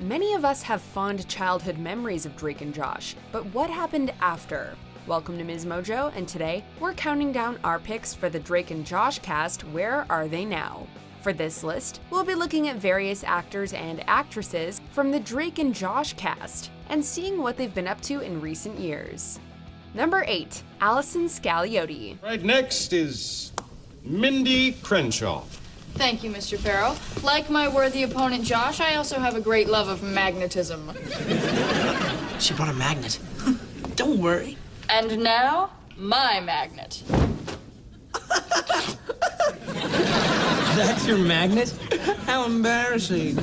Many of us have fond childhood memories of Drake and Josh, but what happened after? Welcome to MsMojo, and today we're counting down our picks for the Drake and Josh cast. Where are they now? For this list, we'll be looking at various actors and actresses from the Drake and Josh cast and seeing what they've been up to in recent years. Number 8, Allison Scagliotti. Right next is Mindy Crenshaw. Thank you, Mr. Farrow. Like my worthy opponent Josh, I also have a great love of magnetism. She brought a magnet. Don't worry. And now, my magnet. That's your magnet? How embarrassing.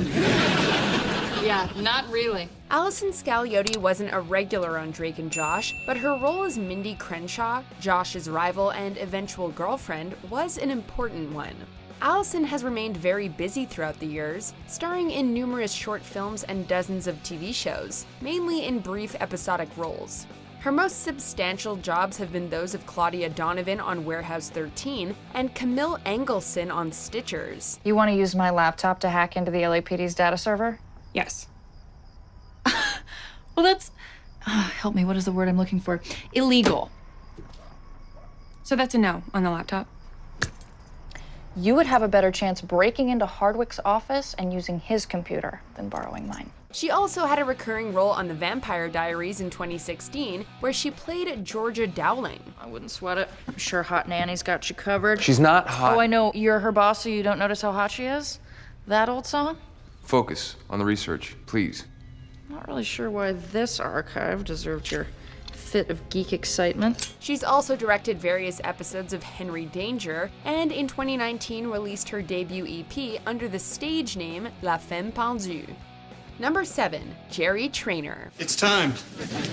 Yeah, not really. Allison Scagliotti wasn't a regular on Drake and Josh, but her role as Mindy Crenshaw, Josh's rival and eventual girlfriend, was an important one. Allison has remained very busy throughout the years, starring in numerous short films and dozens of TV shows, mainly in brief episodic roles. Her most substantial jobs have been those of Claudia Donovan on Warehouse 13 and Camille Engelson on Stitchers. You want to use my laptop to hack into the LAPD's data server? Yes. Well, that's... help me, what is the word I'm looking for? Illegal. So that's a no on the laptop. You would have a better chance breaking into Hardwick's office and using his computer than borrowing mine. She also had a recurring role on The Vampire Diaries in 2016, where she played Georgia Dowling. I wouldn't sweat it. I'm sure Hot Nanny's got you covered. She's not hot. Oh, I know. You're her boss, so you don't notice how hot she is? That old song? Focus on the research, please. Not really sure why this archive deserved your fit of geek excitement. She's also directed various episodes of Henry Danger, and in 2019 released her debut EP under the stage name La Femme Pendue. Number 7, Jerry Trainor. It's time.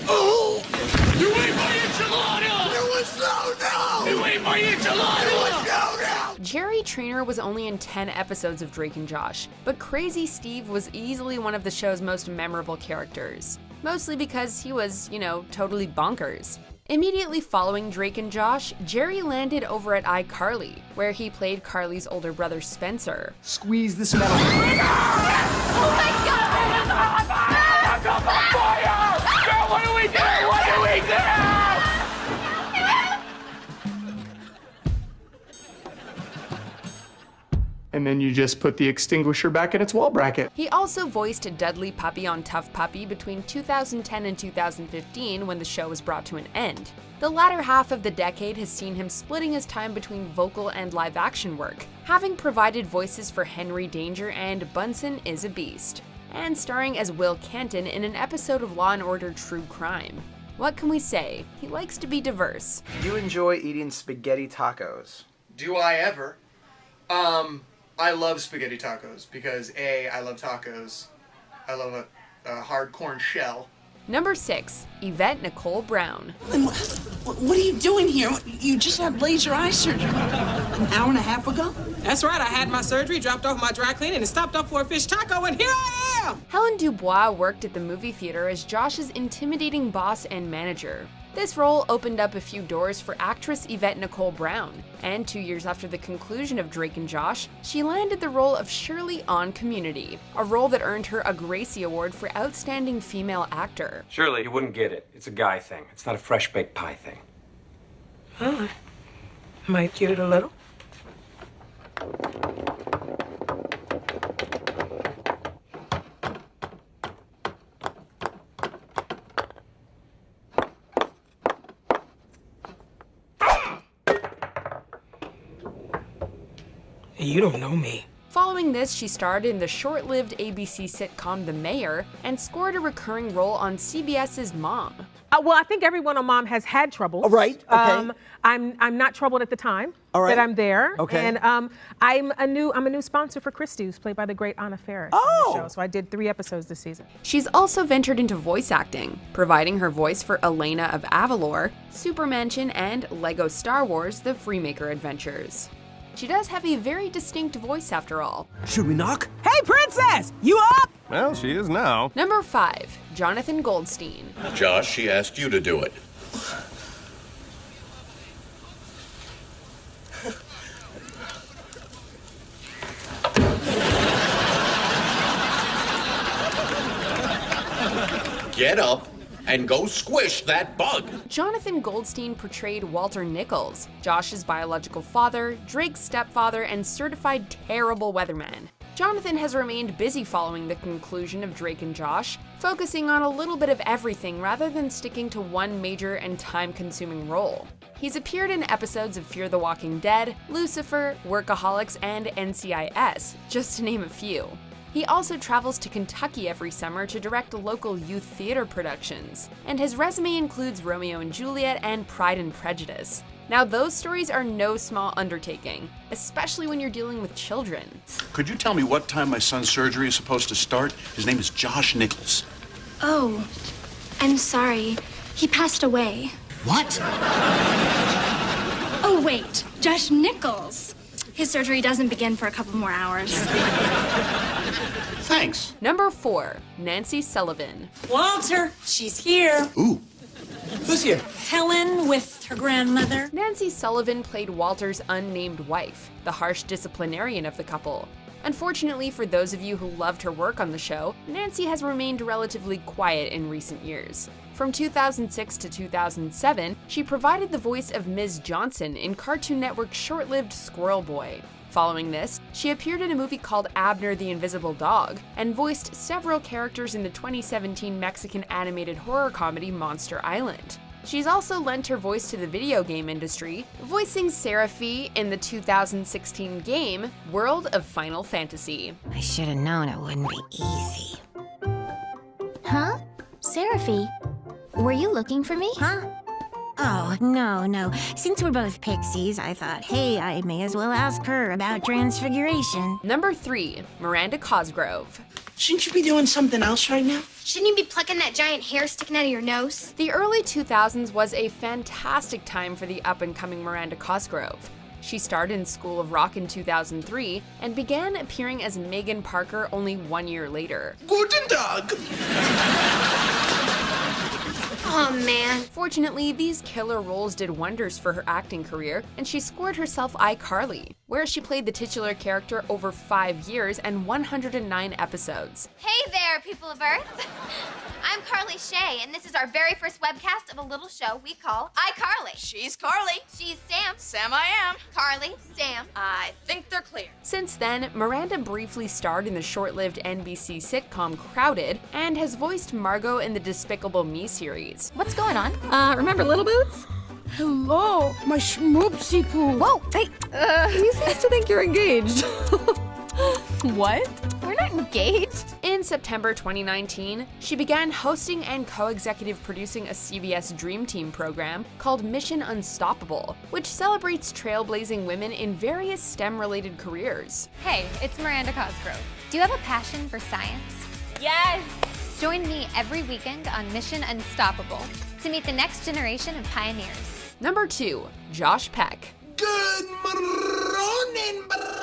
Oh! You ate my enchilada! It was so dumb! You ate my enchilada! It was so dumb! Jerry Trainor was only in 10 episodes of Drake and Josh, but Crazy Steve was easily one of the show's most memorable characters. Mostly because he was, totally bonkers. Immediately following Drake and Josh, Jerry landed over at iCarly, where he played Carly's older brother Spencer. Squeeze this metal. Oh my God! I'm on fire! Girl, what do we do? What do we do? And then you just put the extinguisher back in its wall bracket. He also voiced Dudley Puppy on Tough Puppy between 2010 and 2015 when the show was brought to an end. The latter half of the decade has seen him splitting his time between vocal and live action work, having provided voices for Henry Danger and Bunsen is a Beast, and starring as Will Canton in an episode of Law & Order True Crime. What can we say? He likes to be diverse. You enjoy eating spaghetti tacos. Do I ever? I love spaghetti tacos because A, I love tacos. I love a hard corn shell. Number 6, Yvette Nicole Brown. What are you doing here? You just had laser eye surgery an hour and a half ago? That's right, I had my surgery, dropped off my dry cleaning, and stopped up for a fish taco, and here I am! Helen Dubois worked at the movie theater as Josh's intimidating boss and manager. This role opened up a few doors for actress Yvette Nicole Brown, and 2 years after the conclusion of Drake and Josh, she landed the role of Shirley on Community, a role that earned her a Gracie Award for Outstanding Female Actor. Shirley, you wouldn't get it. It's a guy thing. It's not a fresh-baked pie thing. Huh. Might get it a little. You don't know me. Following this, she starred in the short-lived ABC sitcom The Mayor and scored a recurring role on CBS's Mom. Well, I think everyone on Mom has had trouble. Oh, right, okay. I'm not troubled at the time right. that I'm there. Okay. And I'm a new sponsor for Christy, who's played by the great Anna Faris on the show. So I did 3 episodes this season. She's also ventured into voice acting, providing her voice for Elena of Avalor, Supermansion, and Lego Star Wars: The Freemaker Adventures. She does have a very distinct voice after all. Should we knock? Hey, princess! You up? Well, she is now. Number 5, Jonathan Goldstein. Josh, she asked you to do it. Get up and go squish that bug. Jonathan Goldstein portrayed Walter Nichols, Josh's biological father, Drake's stepfather, and certified terrible weatherman. Jonathan has remained busy following the conclusion of Drake and Josh, focusing on a little bit of everything rather than sticking to one major and time-consuming role. He's appeared in episodes of Fear the Walking Dead, Lucifer, Workaholics, and NCIS, just to name a few. He also travels to Kentucky every summer to direct local youth theater productions, and his resume includes Romeo and Juliet and Pride and Prejudice. Now, those stories are no small undertaking, especially when you're dealing with children. Could you tell me what time my son's surgery is supposed to start? His name is Josh Nichols. Oh, I'm sorry. He passed away. What? Oh, wait. Josh Nichols. His surgery doesn't begin for a couple more hours. Thanks. Number 4, Nancy Sullivan. Walter, she's here. Ooh. Who's here? Helen with her grandmother. Nancy Sullivan played Walter's unnamed wife, the harsh disciplinarian of the couple. Unfortunately for those of you who loved her work on the show, Nancy has remained relatively quiet in recent years. From 2006 to 2007, she provided the voice of Ms. Johnson in Cartoon Network's short-lived Squirrel Boy. Following this, she appeared in a movie called Abner the Invisible Dog and voiced several characters in the 2017 Mexican animated horror comedy Monster Island. She's also lent her voice to the video game industry, voicing Seraphi in the 2016 game World of Final Fantasy. I should have known it wouldn't be easy. Huh? Seraphi? Were you looking for me? Huh? Oh, no. Since we're both pixies, I thought, hey, I may as well ask her about transfiguration. Number 3, Miranda Cosgrove. Shouldn't you be doing something else right now? Shouldn't you be plucking that giant hair sticking out of your nose? The early 2000s was a fantastic time for the up-and-coming Miranda Cosgrove. She starred in School of Rock in 2003 and began appearing as Megan Parker only 1 year later. Guten Tag. Oh, man. Fortunately, these killer roles did wonders for her acting career, and she scored herself iCarly, where she played the titular character over 5 years and 109 episodes. Hey there, people of Earth. I'm Carly Shay, and this is our very first webcast of a little show we call iCarly. She's Carly. She's Sam. Sam I am. Carly, Sam. I think they're clear. Since then, Miranda briefly starred in the short-lived NBC sitcom Crowded and has voiced Margot in the Despicable Me series. What's going on? Remember Little Boots? Hello, my schmoopsy poo. Whoa, hey, He seems to think you're engaged. What? we're not engaged. In September 2019, she began hosting and co-executive producing a CBS Dream Team program called Mission Unstoppable, which celebrates trailblazing women in various STEM-related careers. Hey, it's Miranda Cosgrove. Do you have a passion for science? Yes. Join me every weekend on Mission Unstoppable to meet the next generation of pioneers. Number 2, Josh Peck. Good morning, brother.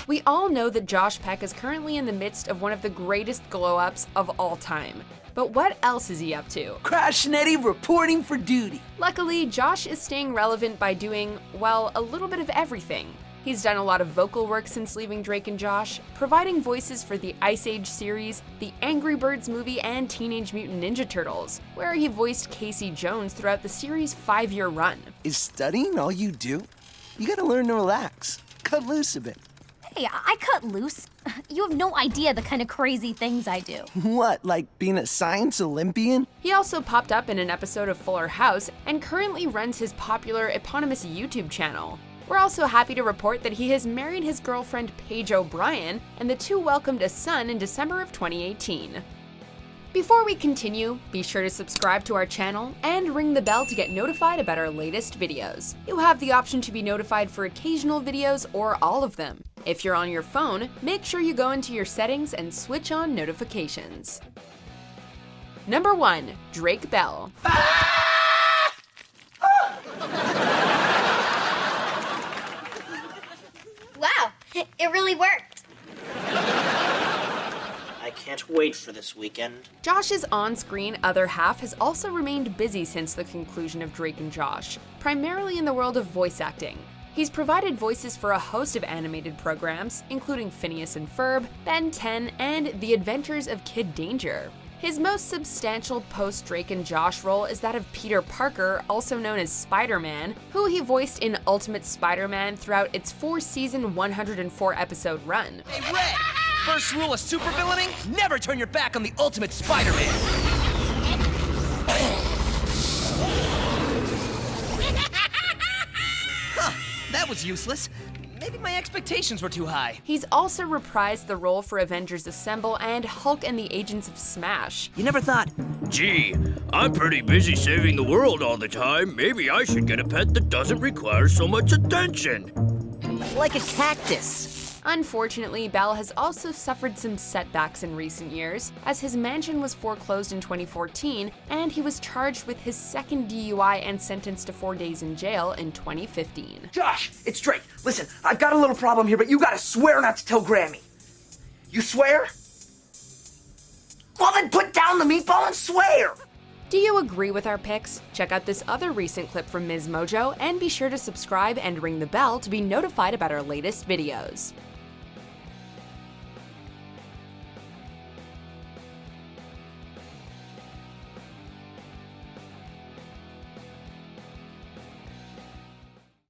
We all know that Josh Peck is currently in the midst of one of the greatest glow-ups of all time. But what else is he up to? Crash and Eddie reporting for duty. Luckily, Josh is staying relevant by doing, well, a little bit of everything. He's done a lot of vocal work since leaving Drake and Josh, providing voices for the Ice Age series, the Angry Birds movie, and Teenage Mutant Ninja Turtles, where he voiced Casey Jones throughout the series' 5-year run. Is studying all you do? You gotta learn to relax. Cut loose a bit. Hey, I cut loose. You have no idea the kind of crazy things I do. What, like being a science Olympian? He also popped up in an episode of Fuller House and currently runs his popular eponymous YouTube channel. We're also happy to report that he has married his girlfriend Paige O'Brien, and the two welcomed a son in December of 2018. Before we continue, be sure to subscribe to our channel and ring the bell to get notified about our latest videos. You have the option to be notified for occasional videos or all of them. If you're on your phone, make sure you go into your settings and switch on notifications. Number 1, Drake Bell. Wow, it really worked. I can't wait for this weekend. Josh's on-screen other half has also remained busy since the conclusion of Drake and Josh, primarily in the world of voice acting. He's provided voices for a host of animated programs, including Phineas and Ferb, Ben 10, and The Adventures of Kid Danger. His most substantial post-Drake and Josh role is that of Peter Parker, also known as Spider-Man, who he voiced in Ultimate Spider-Man throughout its 4-season, 104-episode run. Hey, Red! First rule of supervillaining, never turn your back on the Ultimate Spider-Man! Huh, that was useless. Maybe my expectations were too high. He's also reprised the role for Avengers Assemble and Hulk and the Agents of Smash. You never thought, gee, I'm pretty busy saving the world all the time. Maybe I should get a pet that doesn't require so much attention. like a cactus. Unfortunately, Bell has also suffered some setbacks in recent years, as his mansion was foreclosed in 2014, and he was charged with his second DUI and sentenced to 4 days in jail in 2015. Josh, it's Drake. Listen, I've got a little problem here, but you gotta swear not to tell Grammy. You swear? Well, then put down the meatball and swear! Do you agree with our picks? Check out this other recent clip from MsMojo, and be sure to subscribe and ring the bell to be notified about our latest videos.